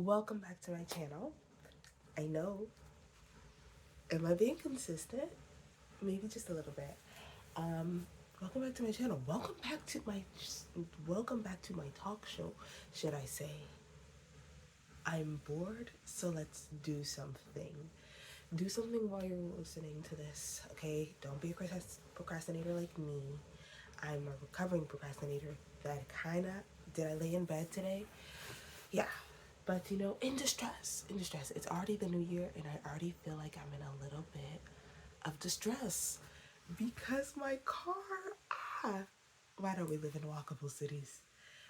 Welcome back to my channel. I know, am I being consistent? Maybe just a little bit. Welcome back to my channel. Welcome back to my talk show, should I say. I'm bored, so let's do something. Do something while you're listening to this, okay? Don't be a procrastinator like me. I'm a recovering procrastinator that kinda did I lay in bed today? Yeah. But in distress. It's already the new year and I already feel like I'm in a little bit of distress because my car, ah, why don't we live in walkable cities?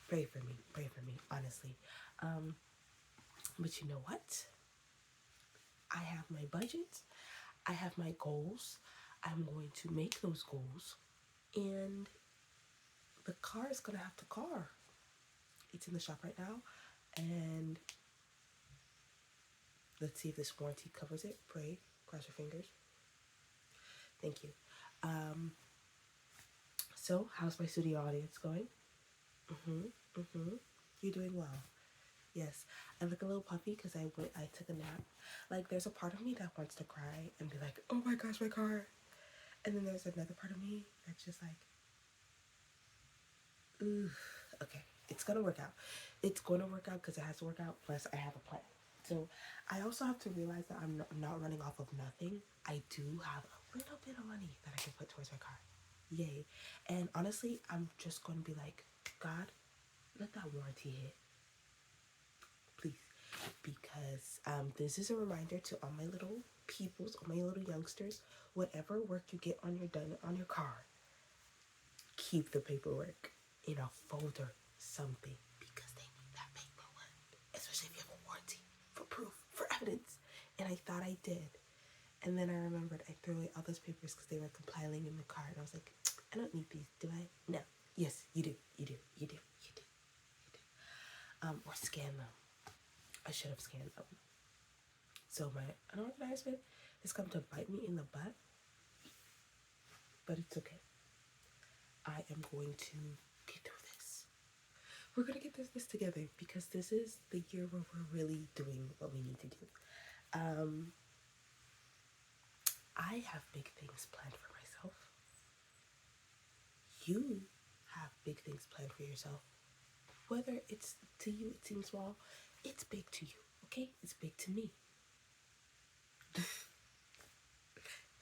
Pray for me, honestly. Um, but you know what? I have my budget, I have my goals. I'm going to make those goals, and the car is gonna have to car. It's in the shop right now, and let's see if this warranty covers it. Pray, cross your fingers. Thank you. Um, so, how's my studio audience going? You're doing well. Yes, I look a little puffy because I took a nap. Like, there's a part of me that wants to cry and be like, oh my gosh, my car. And then there's another part of me that's just like, ooh, okay, it's gonna work out. It's gonna work out because it has to work out. Plus, I have a plan. So, I also have to realize that I'm not running off of nothing. I do have a little bit of money that I can put towards my car. Yay. And honestly, I'm just gonna be like, God, let that warranty hit, please. Because this is a reminder to all my little peoples, all my little youngsters, whatever work you get on your done on your car, keep the paperwork in a folder, something, because they need that paperwork, especially if you have a warranty, for proof, for evidence. And I thought I did. And then I remembered I threw away all those papers because they were compiling in the car. And I was like, I don't need these, do I? No. Yes, you do. You do. You do. You do. You do. Or scan them. I should have scanned them. So my unorganizement has come to bite me in the butt, but it's okay. I am going to get through this. We're gonna get through this together because this is the year where we're really doing what we need to do. Um, I have big things planned for myself. You have big things planned for yourself. Whether it's to you, it seems small, it's big to you, okay? It's big to me.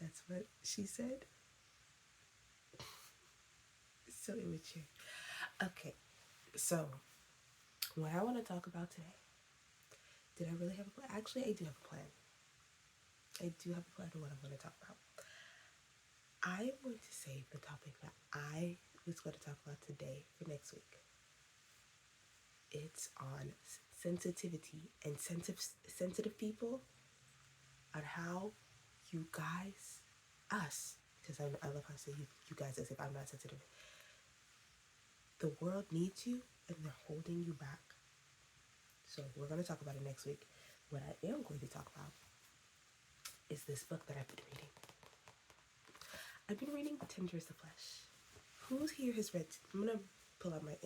That's what she said. So immature. Okay, so what I want to talk about today. Did I really have a plan? Actually, I do have a plan. I do have a plan of what I'm going to talk about. I am going to save the topic that I was going to talk about today for next week. It's on sensitivity and sensitive people, on how you guys, us, because I love how I say you guys as if I'm not sensitive. The world needs you and they're holding you back. So we're going to talk about it next week. What I am going to talk about is this book that I've been reading. I've been reading Tender is the Flesh. Who here has read? I'm gonna pull out my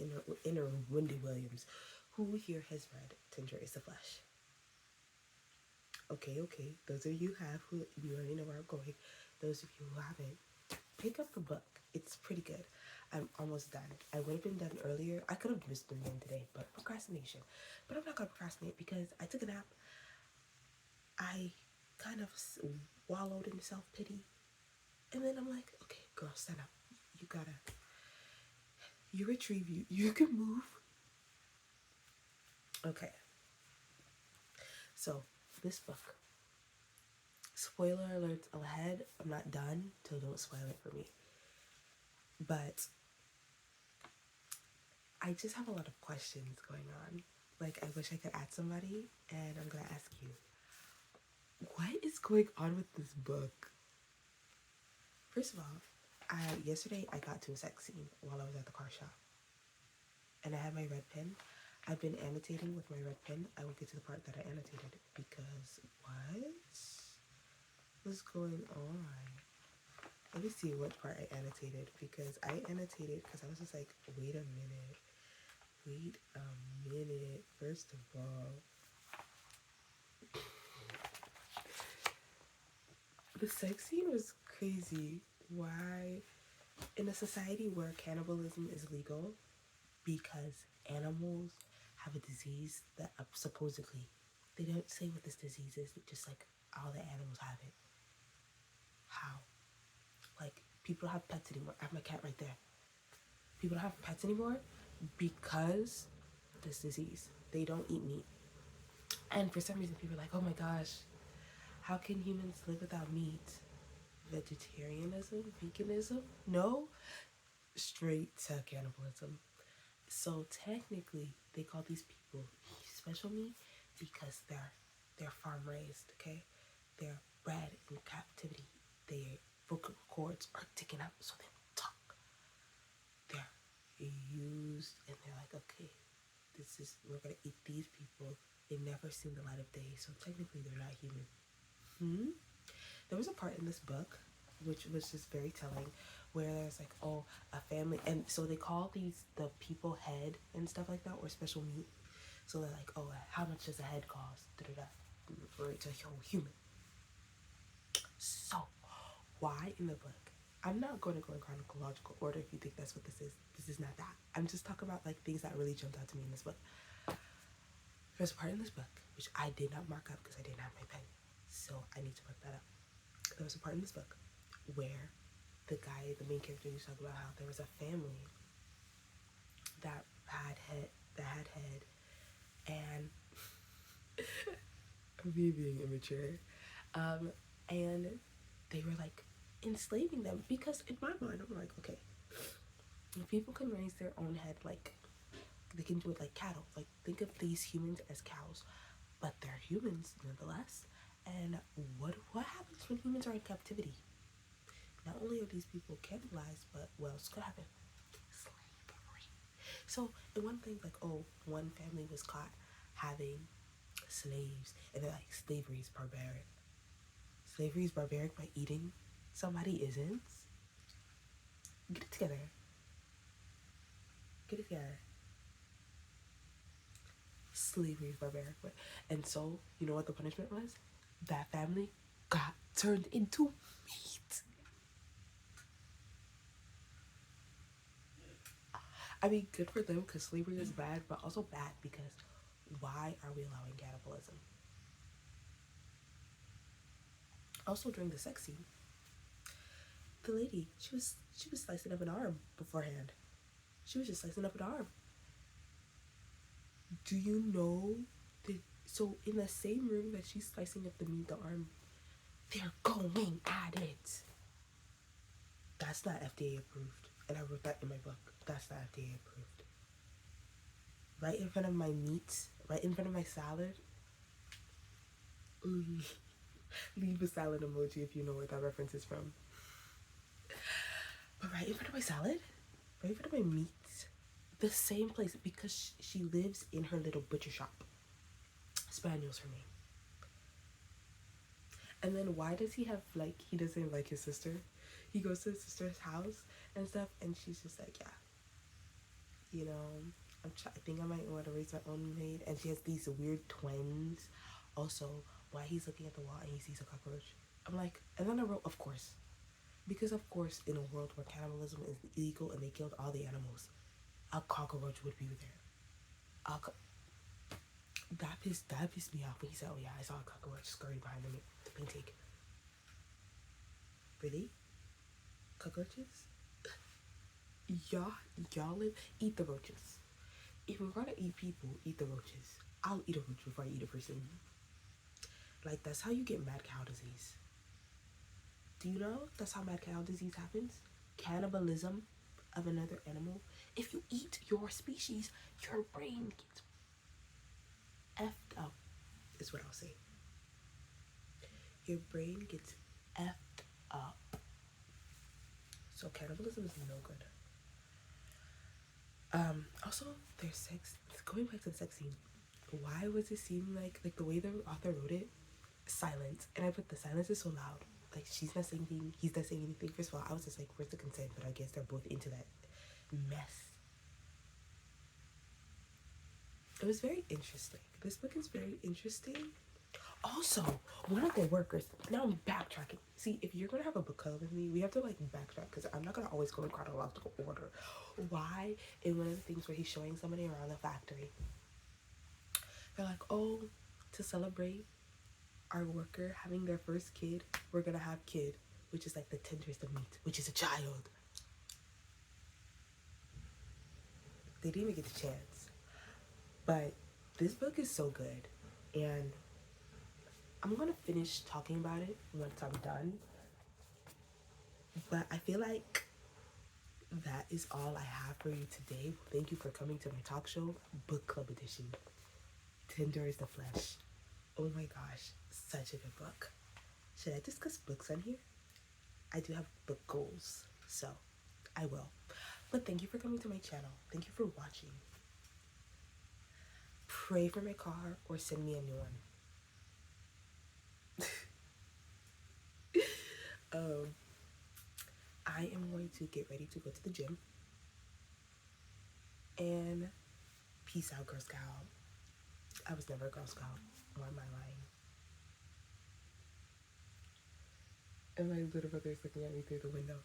inner Wendy Williams. Who here has read Tender is the Flesh? Okay. Those of you who you already know where I'm going. Those of you who haven't, pick up the book. It's pretty good. I'm almost done. I would have been done earlier. I could have just been done today, but procrastination. But I'm not gonna procrastinate because I took a nap. I kind of wallowed in self pity, and then I'm like, okay, girl, stand up. You retrieve you can move. Okay. So this book. Spoiler alert ahead. I'm not done, so don't spoil it for me. But I just have a lot of questions going on. Like I wish I could ask somebody, and I'm gonna ask you, what is going on with this book? First of all, yesterday I got to a sex scene while I was at the car shop, and I had my red pen. I've been annotating with my red pen. I will get to the part that I annotated because what's going on? Let me see what part I annotated because I annotated because I was just like, wait a minute. First of all, The sex scene was crazy. Why? In a society where cannibalism is legal, because animals have a disease that supposedly, they don't say what this disease is, just like all the animals have it. How? Like, people don't have pets anymore. I have my cat right there. People don't have pets anymore because this disease. They don't eat meat. And for some reason, people are like, oh my gosh, how can humans live without meat? Vegetarianism? Veganism? No, straight to cannibalism. So technically, they call these people special meat because they're farm raised. Okay, they're bred in captivity. Their vocal cords are taken out so they don't talk. They're used, and they're like, okay, we're gonna eat these people. They've never seen the light of day, so technically they're not human. There was a part in this book which was just very telling, where there's like, oh, a family, and so they call these the people head and stuff like that, or special meat. So they're like, oh, how much does a head cost? Da-da-da. Refer to a whole human. So why in the book? I'm not going to go in chronological order if you think that's what this is. This is not that. I'm just talking about like things that really jumped out to me in this book. There's a part in this book which I did not mark up because I didn't have my pen, so I need to mark that up. There was a part in this book where the main character, was talking about how there was a family that had head, and me being immature, and they were like enslaving them, because in my mind I'm like, okay, if people can raise their own head, like they can do it like cattle. Like, think of these humans as cows, but they're humans nonetheless. And what happens when humans are in captivity? Not only are these people cannibalized, but what else could happen? Slavery. So, the one thing, like, oh, one family was caught having slaves, and they're like, slavery is barbaric. Slavery is barbaric, by eating somebody isn't. Get it together. Get it together. Slavery is barbaric. And so, you know what the punishment was? That family got turned into meat. I mean, good for them because slavery is bad, but also bad because why are we allowing cannibalism? Also, during the sex scene, the lady, she was slicing up an arm beforehand. She was just slicing up an arm. Do you know that? So in the same room that she's slicing up the meat, the arm, they're going at it. That's not FDA approved, and I wrote that in my book. That's not FDA approved. Right in front of my meat, right in front of my salad. Leave a salad emoji if you know where that reference is from. But right in front of my salad, right in front of my meat, the same place, because she lives in her little butcher shop. Spaniel's her name. And then why does he have, like, he doesn't like his sister? He goes to his sister's house and stuff, and she's just like, yeah, you know, I think I might want to raise my own maid. And she has these weird twins. Also, why he's looking at the wall and he sees a cockroach. I'm like, and then I wrote, of course. Because of course, in a world where cannibalism is illegal and they killed all the animals, a cockroach would be there. That pissed me off when he said, oh yeah, I saw a cockroach scurry behind the painting. Really? Cockroaches? Y'all live, eat the roaches. If we're gonna eat people, eat the roaches. I'll eat a roach before I eat a person. Like, that's how you get mad cow disease. Do you know that's how mad cow disease happens? Cannibalism of another animal. If you eat your species, your brain gets effed up, is what I'll say. Your brain gets effed up. So cannibalism is no good. Also, there's sex. Going back to the sex scene, why was it seem like the way the author wrote it, silence, and I put the silence is so loud. Like, she's not saying anything, he's not saying anything. First of all, I was just like, where's the consent? But I guess they're both into that mess. It was very interesting. This book is very interesting. Also, one of the workers, now I'm backtracking. See, if you're gonna have a book club with me, we have to like backtrack because I'm not gonna always go in chronological order. Why? In one of the things where he's showing somebody around the factory, they're like, oh, to celebrate our worker having their first kid, we're gonna have kid, which is like the tenderest of meat, which is a child. They didn't even get the chance. But this book is so good, and I'm gonna finish talking about it once I'm done. But I feel like that is all I have for you today. Thank you for coming to my talk show, Book Club Edition. Tender is the Flesh. Oh my gosh, such a good book. Should I discuss books on here? I do have book goals, so I will. But thank you for coming to my channel. Thank you for watching. Pray for my car or send me a new one. I am going to get ready to go to the gym. And peace out, Girl Scout. I was never a Girl Scout. Why am I lying? And my little brother is looking at me through the window.